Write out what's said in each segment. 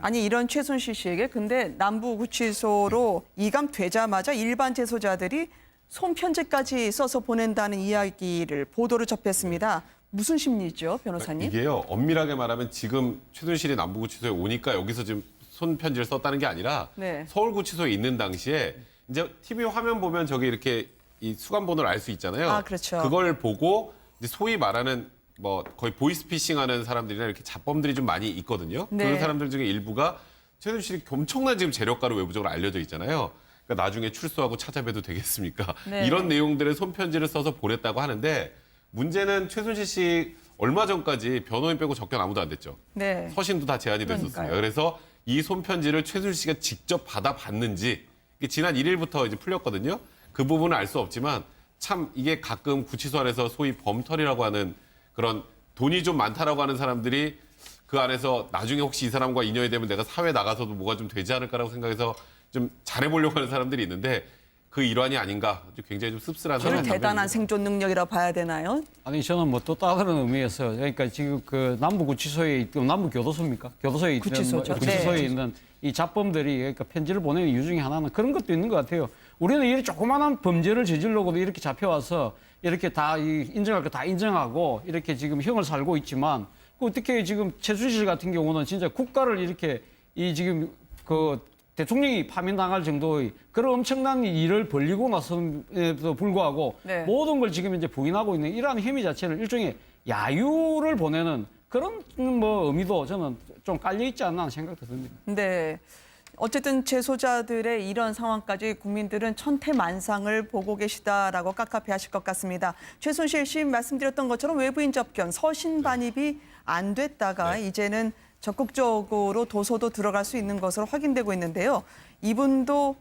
아니 이런 최순실 씨에게 근데 남부구치소로 이감되자마자 일반 재소자들이 손편지까지 써서 보낸다는 이야기를 보도를 접했습니다. 무슨 심리죠, 변호사님? 이게요, 엄밀하게 말하면 지금 최순실이 남부구치소에 오니까 여기서 지금 손편지를 썼다는 게 아니라 네. 서울구치소에 있는 당시에 이제 TV 화면 보면 저기 이렇게 이 수감번호를 알 수 있잖아요. 아, 그렇죠. 그걸 보고 이제 소위 말하는 뭐 거의 보이스피싱하는 사람들이나 이렇게 잡범들이 좀 많이 있거든요. 네. 그런 사람들 중에 일부가 최순실이 엄청난 지금 재력가로 외부적으로 알려져 있잖아요. 그러니까 나중에 출소하고 찾아뵈도 되겠습니까? 네. 이런 내용들의 손편지를 써서 보냈다고 하는데 문제는 최순실 씨 얼마 전까지 변호인 빼고 접견 아무도 안 됐죠. 네. 서신도 다 제한이 됐었습니다. 그러니까요. 그래서 이 손편지를 최순실 씨가 직접 받아봤는지 이게 지난 1일부터 이제 풀렸거든요. 그 부분은 알 수 없지만 참 이게 가끔 구치소 안에서 소위 범털이라고 하는 그런 돈이 좀 많다라고 하는 사람들이 그 안에서 나중에 혹시 이 사람과 인연이 되면 내가 사회 나가서도 뭐가 좀 되지 않을까라고 생각해서 좀 잘해보려고 하는 사람들이 있는데 그 일환이 아닌가 굉장히 좀 씁쓸한 저를 상황입니다. 대단한 생존 능력이라 봐야 되나요? 아니 저는 뭐 또 다른 의미에서 그러니까 지금 그 남부구치소에 있던 남부교도소입니까? 교도소에 있는 구치소죠. 구치소에 네. 있는 이 잡범들이 그러니까 편지를 보내는 이유 중에 하나는 그런 것도 있는 것 같아요. 우리는 이 조그마한 범죄를 저질러고도 이렇게 잡혀와서 이렇게 다 인정할 거 다 인정하고 이렇게 지금 형을 살고 있지만 어떻게 지금 최순실 같은 경우는 진짜 국가를 이렇게 이 지금 그 대통령이 파면당할 정도의 그런 엄청난 일을 벌리고 나서도 불구하고 네. 모든 걸 지금 이제 부인하고 있는 이러한 혐의 자체는 일종의 야유를 보내는 그런 뭐 의미도 저는 좀 깔려 있지 않나 하는 생각도 듭니다. 네. 어쨌든 재소자들의 이런 상황까지 국민들은 천태만상을 보고 계시다라고 깝깝해하실 것 같습니다. 최순실 씨 말씀드렸던 것처럼 외부인 접견, 서신 반입이 안 됐다가 이제는 적극적으로 도서도 들어갈 수 있는 것으로 확인되고 있는데요. 이분도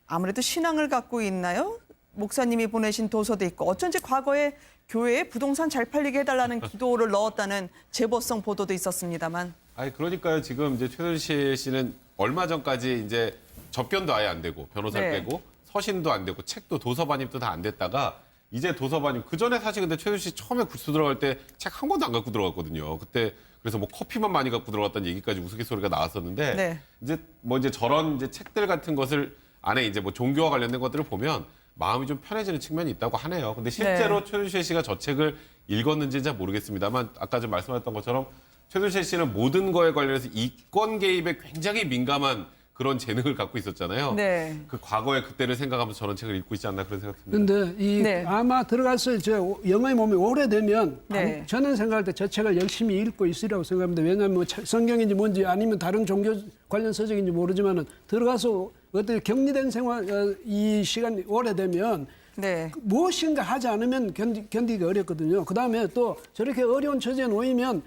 아무래도 신앙을 갖고 있나요? 목사님이 보내신 도서도 있고 어쩐지 과거에 교회에 부동산 잘 팔리게 해달라는 기도를 넣었다는 제보성 보도도 있었습니다만. 아니 그러니까요. 지금 이제 최순실 씨는 얼마 전까지 이제 접견도 아예 안 되고 변호사를 네. 빼고 서신도 안 되고 책도 도서 반입도 다 안 됐다가 이제 도서 반입 그 전에 사실 근데 최순실 씨 처음에 구치소 들어갈 때 책 한 권도 안 갖고 들어갔거든요. 그때 그래서 뭐 커피만 많이 갖고 들어갔다는 얘기까지 우스갯소리가 나왔었는데 네. 이제 뭐 이제 저런 이제 책들 같은 것을 안에 이제 뭐 종교와 관련된 것들을 보면 마음이 좀 편해지는 측면이 있다고 하네요. 근데 실제로 최순실 씨가 저 책을 읽었는지는 잘 모르겠습니다만 아까 좀 말씀하셨던 것처럼 최순실 씨는 모든 거에 관련해서 이권 개입에 굉장히 민감한 그런 재능을 갖고 있었잖아요. 네. 그 과거의 그때를 생각하면서 저런 책을 읽고 있지 않나 그런 생각 듭니다. 근데 이 네. 아마 들어가서 저 영어의 몸이 오래되면 네. 저는 생각할 때 저 책을 열심히 읽고 있으리라고 생각합니다. 왜냐하면 뭐 성경인지 뭔지 아니면 다른 종교 관련 서적인지 모르지만은 들어가서 어떻게 격리된 생활 이 시간이 오래되면 네. 무엇인가 하지 않으면 견디기 어렵거든요. 그다음에 또 저렇게 어려운 처지에 놓이면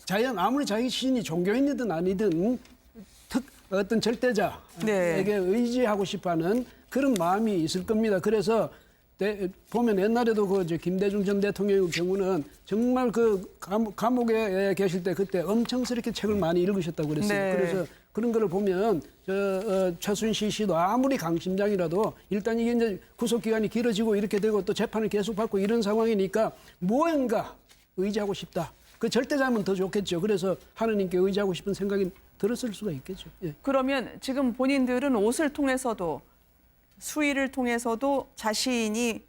자연 아무리 자기 신이 종교인이든 아니든 어떤 절대자에게 네. 의지하고 싶어하는 그런 마음이 있을 겁니다. 그래서 보면 옛날에도 그 김대중 전 대통령의 경우는 정말 그 감옥에 계실 때 그때 엄청스럽게 책을 많이 읽으셨다고 그랬어요. 네. 그래서 그런 거를 보면 최순실 씨도 아무리 강심장이라도 일단 이게 이제 구속 기간이 길어지고 이렇게 되고 또 재판을 계속 받고 이런 상황이니까 무언가 의지하고 싶다. 그 절대자면 더 좋겠죠. 그래서 하느님께 의지하고 싶은 생각이 들었을 수가 있겠죠. 예. 그러면 지금 본인들은 옷을 통해서도 수의를 통해서도 자신이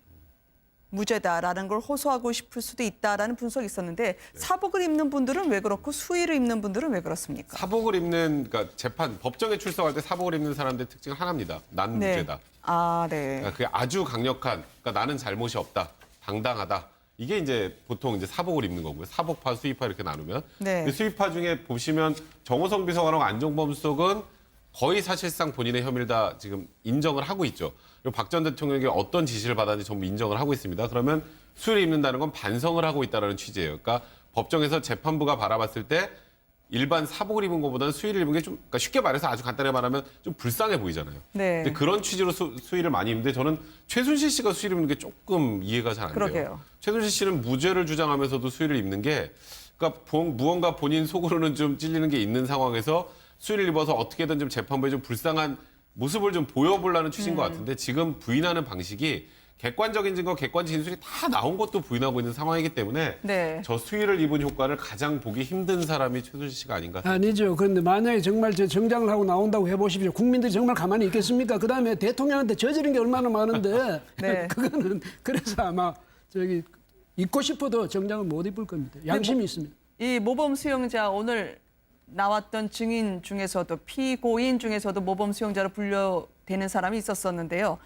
무죄다라는 걸 호소하고 싶을 수도 있다라는 분석이 있었는데 사복을 입는 분들은 왜 그렇고 수의를 입는 분들은 왜 그렇습니까? 사복을 입는 그러니까 재판 법정에 출석할 때 사복을 입는 사람들의 특징은 하나입니다. 난 네. 무죄다. 아, 네. 그러니까 그게 아주 강력한 그러니까 나는 잘못이 없다. 당당하다. 이게 이제 보통 이제 사복을 입는 거고요. 사복파, 수의파 이렇게 나누면. 네. 근데 수의파 중에 보시면 정호성 비서관하고 안종범 수석은 거의 사실상 본인의 혐의를 다 지금 인정을 하고 있죠. 그리고 박 전 대통령에게 어떤 지시를 받았는지 전부 인정을 하고 있습니다. 그러면 수의를 입는다는 건 반성을 하고 있다는 취지예요. 그러니까 법정에서 재판부가 바라봤을 때 일반 사복을 입은 것보다는 수의를 입은 게 좀 그러니까 쉽게 말해서 아주 간단히 말하면 좀 불쌍해 보이잖아요. 네. 근데 그런 취지로 수의를 많이 입는데 저는 최순실 씨가 수의를 입는 게 조금 이해가 잘 안 돼요. 그러게요. 최순실 씨는 무죄를 주장하면서도 수의를 입는 게 그러니까 무언가 본인 속으로는 좀 찔리는 게 있는 상황에서 수의를 입어서 어떻게든 좀 재판부에 좀 불쌍한 모습을 좀 보여보려는 취지인 것 같은데 지금 부인하는 방식이 객관적인 증거, 객관 진술이 다 나온 것도 부인하고 있는 상황이기 때문에 네. 저 수위를 입은 효과를 가장 보기 힘든 사람이 최순실 씨가 아닌가. 아니죠. 그런데 만약에 정말 저 정장을 하고 나온다고 해보십시오. 국민들이 정말 가만히 있겠습니까? 그다음에 대통령한테 저지른 게 얼마나 많은데 네. 그거는 그래서 아마 저기 입고 싶어도 정장을 못 입을 겁니다. 양심이 있습니다. 이 모범 수용자 오늘 나왔던 증인 중에서도 피고인 중에서도 모범 수용자로 분류되는 사람이 있었었는데요.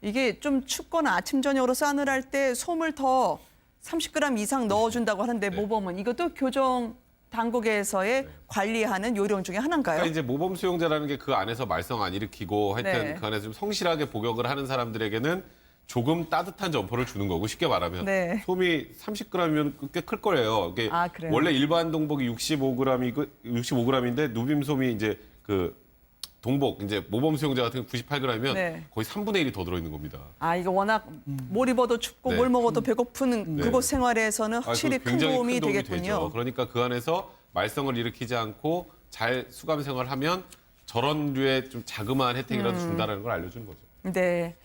이게 좀 춥거나 아침 저녁으로 싸늘할 때 솜을 더 30g 이상 넣어준다고 하는데 모범은 이것도 교정 당국에서의 관리하는 요령 중에 하나인가요? 그러니까 이제 모범 수용자라는 게 그 안에서 말썽 안 일으키고 하여튼 네. 그 안에서 좀 성실하게 복역을 하는 사람들에게는 조금 따뜻한 점퍼를 주는 거고 쉽게 말하면 네. 솜이 30g이면 꽤 클 거예요. 이게 아, 그래요? 원래 일반 동복이 65g인데 누빔 솜이 이제 그 동복 이제 모범 수용자 같은 게 98g이면 네. 거의 3분의 1이 더 들어있는 겁니다. 아, 이거 워낙 뭘 입어도 춥고 네. 뭘 먹어도 배고픈 그곳 생활에서는 확실히 그거 큰 굉장히 도움이 되죠. 되겠군요. 그러니까 그 안에서 말썽을 일으키지 않고 잘 수감 생활하면 저런 류의 좀 자그마한 혜택이라도 준다는 걸 알려주는 거죠. 네.